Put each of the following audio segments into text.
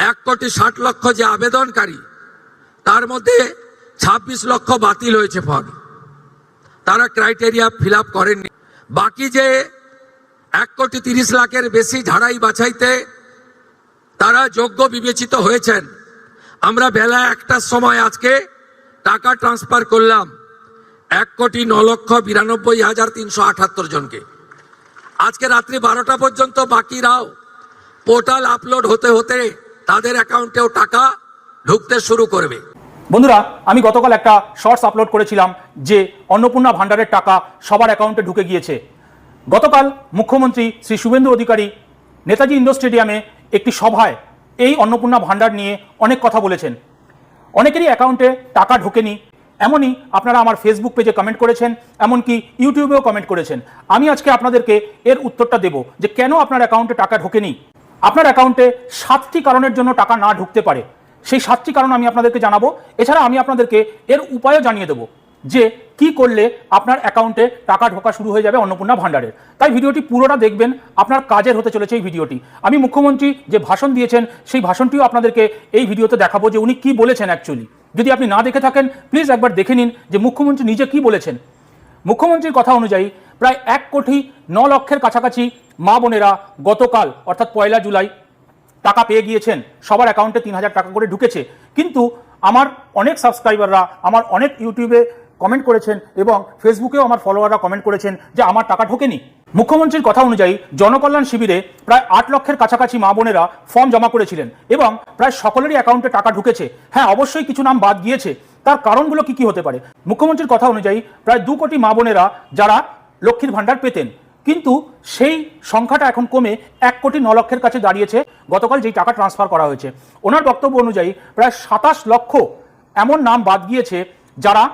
1,60,00,000 যে আবেদনকারী, তার মধ্যে 26 লক্ষ বাতিল হয়েছে ফর্ম, তারা ক্রাইটেরিয়া ফিল আপ করেননি। বাকি যে 1,30,00,000-এর বেশি ঝাড়াই বাছাইতে তারা যোগ্য বিবেচিত হয়েছেন। আমরা বেলা 1টার সময় আজকে টাকা ট্রান্সফার করলাম 1,09,92,378 জনকে। আজকে রাত্রি 12টা পর্যন্ত বাকিরাও পোর্টাল আপলোড হতে হতে তাদের অ্যাকাউন্টেও টাকা ঢুকতে শুরু করবে। বন্ধুরা, আমি গতকাল একটা শর্টস আপলোড করেছিলাম যে অন্নপূর্ণা ভান্ডারের টাকা সবার অ্যাকাউন্টে ঢুকে গিয়েছে। গতকাল মুখ্যমন্ত্রী শ্রী শুভেন্দু অধিকারী নেতাজি ইন্ডোর স্টেডিয়ামে একটি সভায় এই অন্নপূর্ণা ভান্ডার নিয়ে অনেক কথা বলেছেন। অনেকেরই অ্যাকাউন্টে টাকা ঢোকেনি, এমনই আপনারা আমার ফেসবুক পেজে কমেন্ট করেছেন, এমনকি ইউটিউবেও কমেন্ট করেছেন। আমি আজকে আপনাদেরকে এর উত্তরটা দেব যে কেন আপনার অ্যাকাউন্টে টাকা ঢোকেনি। আপনার অ্যাকাউন্টে 7টি কারণের জন্য টাকা না ঢুকতে পারে, সেই 7টি কারণ আমি আপনাদেরকে জানাবো। এছাড়া আমি আপনাদেরকে এর উপায়ও জানিয়ে দেবো যে কি করলে আপনার অ্যাকাউন্টে টাকা ঢোকা শুরু হয়ে যাবে অন্নপূর্ণা ভান্ডারের। তাই ভিডিওটি পুরোটা দেখবেন, আপনার কাজের হতে চলেছে এই ভিডিওটি। আমি মুখ্যমন্ত্রী যে ভাষণ দিয়েছেন সেই ভাষণটিও আপনাদেরকে এই ভিডিওতে দেখাবো যে উনি কি বলেছেন অ্যাকচুয়ালি। যদি আপনি না দেখে থাকেন প্লিজ একবার দেখে নিন যে মুখ্যমন্ত্রী নিজে কি বলেছেন। মুখ্যমন্ত্রীর কথা অনুযায়ী প্রায় 1,09,00,000-এর কাছাকাছি মা বোনেরা গতকাল অর্থাৎ 1 জুলাই টাকা পেয়ে গিয়েছেন, সবার অ্যাকাউন্টে 3,000 টাকা করে ঢুকেছে। কিন্তু আমার অনেক সাবস্ক্রাইবাররা, আমার অনেক ইউটিউবে কমেন্ট করেছেন এবং ফেসবুকেও আমার ফলোয়াররা কমেন্ট করেছেন যে আমার টাকা ঢোকেনি। মুখ্যমন্ত্রীর কথা অনুযায়ী জনকল্যাণ শিবিরে প্রায় 8 লক্ষের কাছাকাছি মা বোনেরা ফর্ম জমা করেছিলেন এবং প্রায় সকলেরই অ্যাকাউন্টে টাকা ঢুকেছে। হ্যাঁ, অবশ্যই কিছু নাম বাদ গিয়েছে, তার কারণগুলো কি কি হতে পারে। মুখ্যমন্ত্রীর কথা অনুযায়ী প্রায় 2 কোটি মা বোনেরা যারা লক্ষ্মীর ভাণ্ডার পেতেন, কিন্তু সেই সংখ্যাটা এখন কমে 1,09,00,000-এর কাছে দাঁড়িয়েছে গতকাল যেই টাকা ট্রান্সফার করা হয়েছে। ওনার বক্তব্য অনুযায়ী প্রায় 27 লক্ষ এমন নাম বাদ গিয়েছে যারা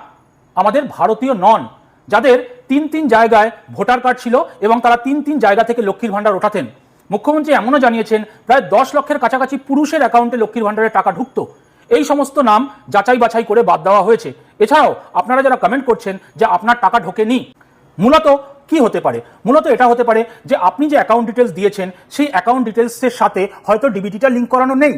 আমাদের ভারতীয় নন, যাদের 3 জায়গায় ভোটার কার্ড ছিল এবং তারা 3 জায়গা থেকে লক্ষ্মীর ভাণ্ডার ওঠাতেন। মুখ্যমন্ত্রী এমনও জানিয়েছেন প্রায় 10 লক্ষের কাছাকাছি পুরুষের অ্যাকাউন্টে লক্ষ্মীর ভাণ্ডারের টাকা ঢুকতো। এই সমস্ত নাম যাচাই বাছাই করে বাদ দেওয়া হয়েছে। এছাড়াও আপনারা যারা কমেন্ট করছেন যে আপনার টাকা ঢোকেনি, মূলত কি হতে পারে? মূলত এটা হতে পারে যে আপনি যে অ্যাকাউন্ট ডিটেলস দিয়েছেন সেই অ্যাকাউন্ট ডিটেলসের সাথে হয়তো ডিবিটিটা লিঙ্ক করানো নেই।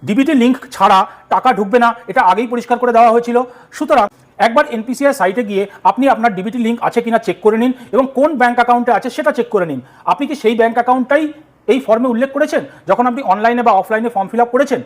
ডিবিটি লিঙ্ক ছাড়া টাকা ঢুকবে না, এটা আগেই পরিষ্কার করে দেওয়া হয়েছিল। সুতরাং একবার এনপিসিআই সাইটে গিয়ে আপনি আপনার ডিবিটি লিঙ্ক আছে কিনা চেক করে নিন এবং কোন ব্যাংক অ্যাকাউন্টে আছে সেটা চেক করে নিন। আপনি কি সেই ব্যাংক অ্যাকাউন্টটাই এই ফর্মে উল্লেখ করেছেন যখন আপনি অনলাইনে বা অফলাইনে ফর্ম ফিল আপ করেছেন?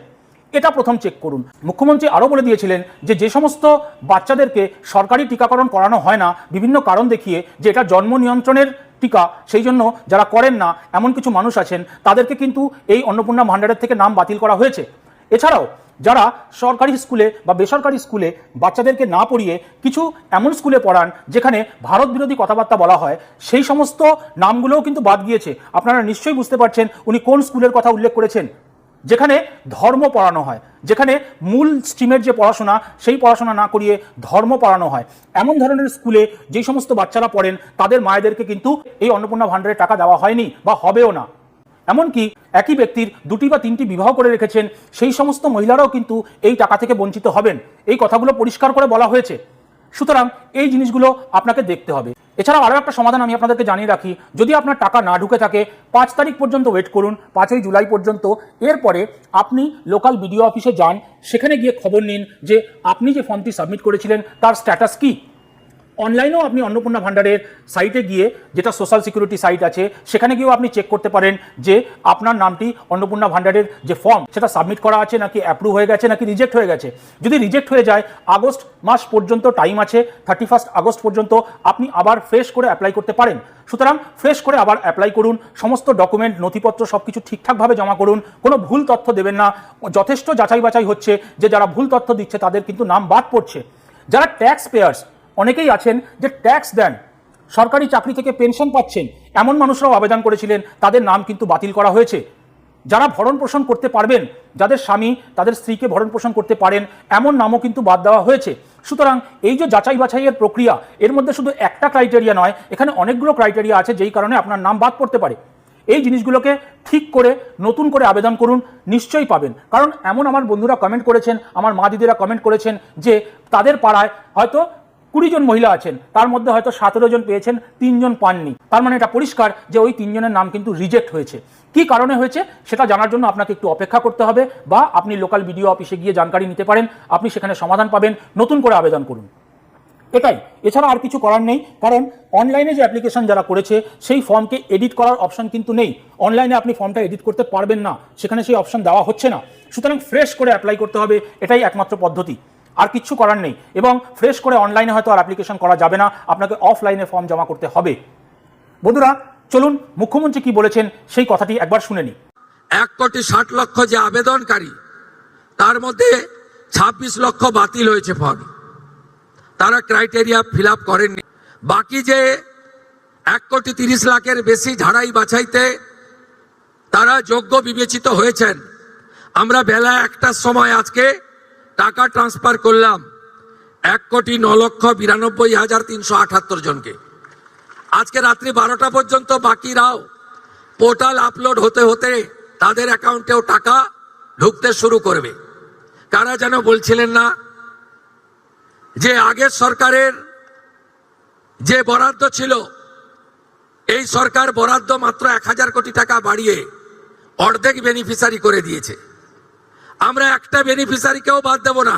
এটা প্রথম চেক করুন। মুখ্যমন্ত্রী আরও বলে দিয়েছিলেন যে সমস্ত বাচ্চাদেরকে সরকারি টিকাকরণ করানো হয় না বিভিন্ন কারণ দেখিয়ে, যে এটা জন্ম নিয়ন্ত্রণের টিকা, সেই জন্য যারা করেন না এমন কিছু মানুষ আছেন, তাদেরকে কিন্তু এই অন্নপূর্ণা ভান্ডারের থেকে নাম বাতিল করা হয়েছে। এছাড়াও যারা সরকারি স্কুলে বা বেসরকারি স্কুলে বাচ্চাদেরকে না পড়িয়ে কিছু এমন স্কুলে পড়ান যেখানে ভারত বিরোধী কথাবার্তা বলা হয়, সেই সমস্ত নামগুলোও কিন্তু বাদ গিয়েছে। আপনারা নিশ্চয়ই বুঝতে পারছেন উনি কোন স্কুলের কথা উল্লেখ করেছেন, যেখানে ধর্ম পড়ানো হয়, যেখানে মূল স্ট্রিমের যে পড়াশোনা সেই পড়াশোনা না করিয়ে ধর্ম পড়ানো হয়। এমন ধরনের স্কুলে যেই সমস্ত বাচ্চারা পড়েন তাদের মায়েদেরকে কিন্তু এই অন্নপূর্ণা ভান্ডারের টাকা দেওয়া হয়নি বা হবেও না। এমনকি একই ব্যক্তির 2টি বা 3টি বিবাহ করে রেখেছেন সেই সমস্ত মহিলারাও কিন্তু এই টাকা থেকে বঞ্চিত হবেন। এই কথাগুলো পরিষ্কার করে বলা হয়েছে। সুতরাং এই জিনিসগুলো আপনাকে দেখতে হবে। এছাড়াও আরও একটা সমাধান আমি আপনাদেরকে জানিয়ে রাখি, যদি আপনার টাকা না ঢুকে থাকে 5 তারিখ পর্যন্ত ওয়েট করুন, 5ই জুলাই পর্যন্ত। এরপরে আপনি লোকাল বিডিও অফিসে যান, সেখানে গিয়ে খবর নিন যে আপনি যে ফর্মটি সাবমিট করেছিলেন তার স্ট্যাটাস কী। অনলাইনেও আপনি অন্নপূর্ণা ভান্ডারের সাইটে গিয়ে, যেটা সোশ্যাল সিকিউরিটি সাইট আছে, সেখানে গিয়েও আপনি চেক করতে পারেন যে আপনার নামটি অন্নপূর্ণা ভান্ডারের যে ফর্ম সেটা সাবমিট করা আছে নাকি অ্যাপ্রুভ হয়ে গেছে নাকি রিজেক্ট হয়ে গেছে। যদি রিজেক্ট হয়ে যায়, আগস্ট মাস পর্যন্ত টাইম আছে, 31 আগস্ট পর্যন্ত আপনি আবার ফ্রেশ করে অ্যাপ্লাই করতে পারেন। সুতরাং ফ্রেশ করে আবার অ্যাপ্লাই করুন, সমস্ত ডকুমেন্ট নথিপত্র সব কিছু ঠিকঠাকভাবে জমা করুন, কোনো ভুল তথ্য দেবেন না। যথেষ্ট যাচাই বাছাই হচ্ছে যে যারা ভুল তথ্য দিচ্ছে তাদের কিন্তু নাম বাদ পড়ছে। যারা ট্যাক্স পেয়ার্স, অনেকেই আছেন যে ট্যাক্স দেন, সরকারি চাকরি থেকে পেনশন পাচ্ছেন, এমন মানুষরাও আবেদন করেছিলেন, তাদের নাম কিন্তু বাতিল করা হয়েছে। যারা ভরণ পোষণ করতে পারবেন, যাদের স্বামী তাদের স্ত্রীকে ভরণ পোষণ করতে পারেন, এমন নামও কিন্তু বাদ দেওয়া হয়েছে। সুতরাং এই যে যাচাই বাছাইয়ের প্রক্রিয়া, এর মধ্যে শুধু একটা ক্রাইটেরিয়া নয়, এখানে অনেকগুলো ক্রাইটেরিয়া আছে যেই কারণে আপনার নাম বাদ পড়তে পারে। এই জিনিসগুলোকে ঠিক করে নতুন করে আবেদন করুন, নিশ্চয়ই পাবেন। কারণ এমন আমার বন্ধুরা কমেন্ট করেছেন, আমার মা দিদিরা কমেন্ট করেছেন যে তাদের পাড়ায় হয়তো 20 জন মহিলা আছেন, তার মধ্যে হয়তো 17 জন পেয়েছেন, 3 জন পাননি। তার মানে এটা পরিষ্কার যে ওই 3 জনের নাম কিন্তু রিজেক্ট হয়েছে। কি কারণে হয়েছে সেটা জানার জন্য আপনাকে একটু অপেক্ষা করতে হবে, বা আপনি লোকাল বিডিও অফিসে গিয়ে জানকারি নিতে পারেন, আপনি সেখানে সমাধান পাবেন, নতুন করে আবেদন করুন, এটাই। এছাড়া আর কিছু করার নেই, কারণ অনলাইনে যে অ্যাপ্লিকেশন যারা করেছে সেই ফর্মকে এডিট করার অপশন কিন্তু নেই। অনলাইনে আপনি ফর্মটা এডিট করতে পারবেন না, সেখানে সেই অপশন দেওয়া হচ্ছে না। সুতরাং ফ্রেশ করে অ্যাপ্লাই করতে হবে, এটাই একমাত্র পদ্ধতি, আর কিচ্ছু করার নেই। এবং ফ্রেশ করে অনলাইনে হয়তো আর অ্যাপ্লিকেশন করা যাবে না, আপনাকে অফলাইনে ফর্ম জমা করতে হবে। বন্ধুরা, চলুন মুখ্যমন্ত্রী কি বলেছেন সেই কথাটি একবার শুনে নিই। 1,60,00,000 যে আবেদনকারী, তার মধ্যে 26 লক্ষ বাতিল হয়েছে ফর্ম, তারা ক্রাইটেরিয়া ফিল আপ করেননি। বাকি যে 1,30,00,000-এর বেশি ঝাড়াই বাছাইতে তারা যোগ্য বিবেচিত হয়েছেন। আমরা বেলা 1টার সময় আজকে টাকা ট্রান্সফার করলাম 1,09,92,378 জনকে। আজকে রাত্রি 12টা পর্যন্ত বাকিরাও পোর্টাল আপলোড হতে হতে তাদের অ্যাকাউন্টেও টাকা ঢুকতে শুরু করবে। কারা যেন বলছিলেন না যে আগের সরকারের যে বরাদ্দ ছিল, এই সরকার বরাদ্দ মাত্র 1,000 কোটি টাকা বাড়িয়ে অর্ধেক বেনিফিশিয়ারি করে দিয়েছে। আমরা একটা বেনিফিশিয়ারিকেও বাদ দেব না।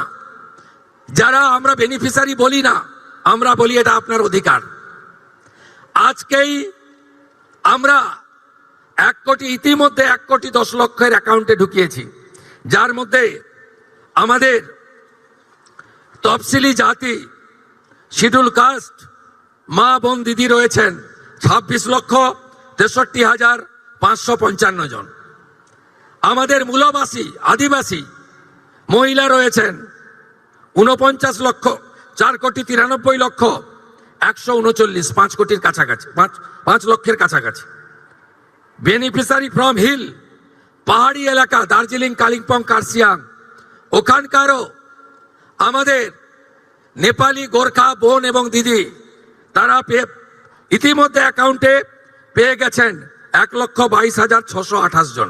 যারা আমরা বেনিফিশিয়ারি বলি না, আমরা বলি এটা আপনার অধিকার। আজকেই আমরা 1 কোটি, ইতিমধ্যে 1,10,00,000-এর অ্যাকাউন্টে ঢুকিয়েছি, যার মধ্যে আমাদের তফসিলি জাতি, শিডিউল কাস্ট মা বোন দিদি রয়েছেন 26,63,555 জন। আমাদের মূলবাসী আদিবাসী মহিলা রয়েছেন 49,04,93,139, 5 কোটির কাছাকাছি, 5 লক্ষের কাছাকাছি। বেনিফিশিয়ারি ফ্রম হিল, পাহাড়ি এলাকা, দার্জিলিং, কালিম্পং, কার্শিয়াং, ওখানকারও আমাদের নেপালি গোর্খা বোন এবং দিদি, তারা ইতিমধ্যে অ্যাকাউন্টে পেয়ে গেছেন 1,22,628 জন।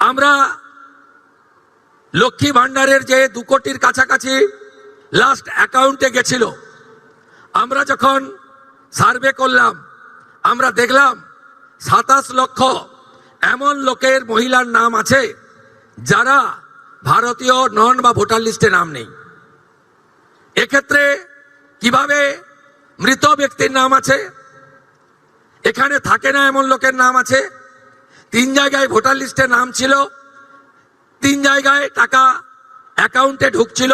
আমরা লক্ষ্মী ভান্ডারের যে 2 কোটির কাছাকাছি লাস্ট অ্যাকাউন্টে গেছিল, আমরা যখন সার্ভে করলাম আমরা দেখলাম 27 লক্ষ এমন লোকের, মহিলার নাম আছে যারা ভারতীয় নন বা ভোটার লিস্টে নাম নেই। এক্ষেত্রে কিভাবে মৃত ব্যক্তির নাম আছে, এখানে থাকে না এমন লোকের নাম আছে, 3 জায়গায় ভোটার লিস্টে নাম ছিল, 3 জায়গায় টাকা অ্যাকাউন্টে ঢুকছিল,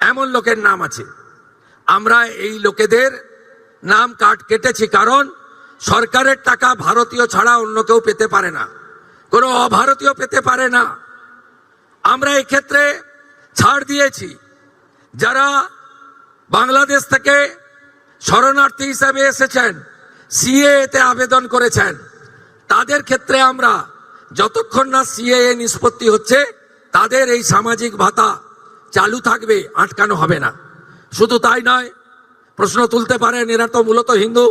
এমন লোকের নাম আছে। আমরা এই লোকেদের নাম কেটেছি, কারণ সরকারের টাকা ভারতীয় ছাড়া অন্য কেউ পেতে পারে না, কোনো অভারতীয় পেতে পারে না। আমরা এই ক্ষেত্রে ছাড় দিয়েছি। যারা বাংলাদেশ থেকে শরণার্থী হিসাবে এসেছেন, সিএএতে আবেদন করেছেন, তাদের ক্ষেত্রে আমরা যতক্ষণ না সিএএ নিষ্পত্তি হচ্ছে তাদের এই সামাজিক ভাতা চালু থাকবে, আটকানো হবে না। শুধু তাই নয়, প্রশ্ন তুলতে পারেন এরা তো মূলত হিন্দু।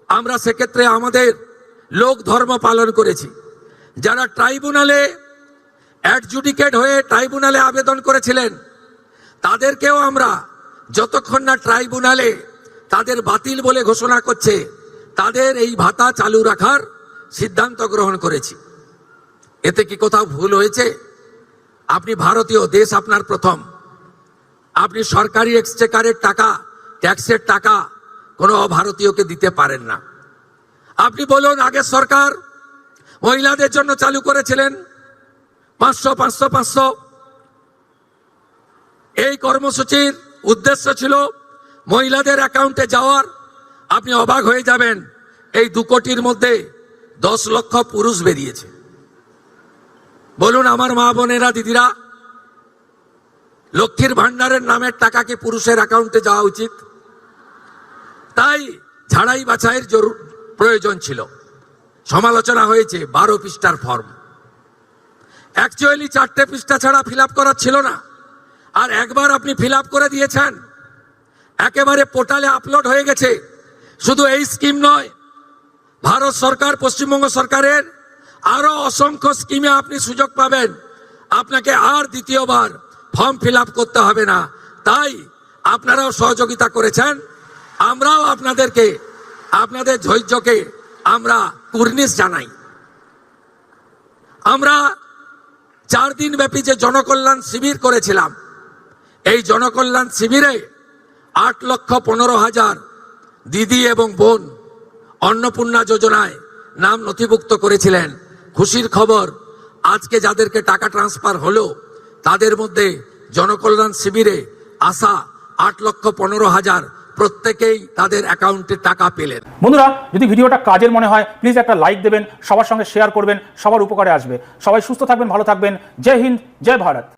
আমরা সেক্ষেত্রে আমাদের লোক ধর্ম পালন করেছি। যারা ট্রাইব্যুনালে অ্যাডজুডিকেট হয়ে ট্রাইব্যুনালে আবেদন করেছিলেন, তাদেরকেও আমরা যতক্ষণ না ট্রাইব্যুনালে তাদের বাতিল বলে ঘোষণা করছে, তাদের এই ভাতা চালু রাখার সিদ্ধান্ত গ্রহণ করেছি। এতে কি কোথাও ভুল হয়েছে? আপনি ভারতীয়, দেশ আপনার প্রথম। আপনি সরকারি এক্সচেকারের টাকা, ট্যাক্সের টাকা কোনো ভারতীয়কে দিতে পারেন না। আপনি বলুন, আগের সরকার মহিলাদের জন্য চালু করেছিলেন 500। এই কর্মসূচির উদ্দেশ্য ছিল মহিলাদের অ্যাকাউন্টে যাওয়ার। আপনি অবাক হয়ে যাবেন, এই 2 কোটির মধ্যে 10 লক্ষ পুরুষ বেরিয়েছে। বলুন আমার মা বোনেরা, দিদিরা, লক্ষ্মীর ভান্ডারের নামের টাকা কি পুরুষের অ্যাকাউন্টে যাওয়া উচিত? তাই ঝাড়াই বাছাইয়ের প্রয়োজন ছিল। সমালোচনা হয়েছে 12 পৃষ্ঠার ফর্ম, অ্যাকচুয়ালি 4টে পৃষ্ঠা ছাড়া ফিল আপ করার ছিল না। আর একবার আপনি ফিল আপ করে দিয়েছেন, একেবারে পোর্টালে আপলোড হয়ে গেছে। শুধু এই স্কিম নয়, ভারত সরকার, পশ্চিমবঙ্গ সরকারের আরো অসংখ্য স্কিমে আপনি সুযোগ পাবেন। আপনাকে আর দ্বিতীয়বার ফর্ম ফিল আপ করতে হবে না। তাই আপনারাও সহযোগিতা করেছেন। আমরাও আপনাদেরকে, আপনাদের ধৈর্যকে আমরা কুর্নিশ জানাই। আমরা 4 দিন ব্যাপী যে জনকল্যাণ শিবির করেছিলাম, এই জনকল্যাণ শিবিরে 8,15,000 দিদি এবং বোন অন্নপূর্ণা যোজনায় নাম নথিভুক্ত করেছিলেন। খুশির খবর, আজকে যাদেরকে টাকা ট্রান্সফার হলো তাদের মধ্যে জনকল্যাণ শিবিরে আসা 8,15,000 প্রত্যেকেই তাদের অ্যাকাউন্টে টাকা পেলেন। বন্ধুরা, যদি ভিডিওটা কাজের মনে হয় প্লিজ একটা লাইক দেবেন, সবার সঙ্গে শেয়ার করবেন, সবার উপকারে আসবে। সবাই সুস্থ থাকবেন, ভালো থাকবেন। জয় হিন্দ, জয় ভারত।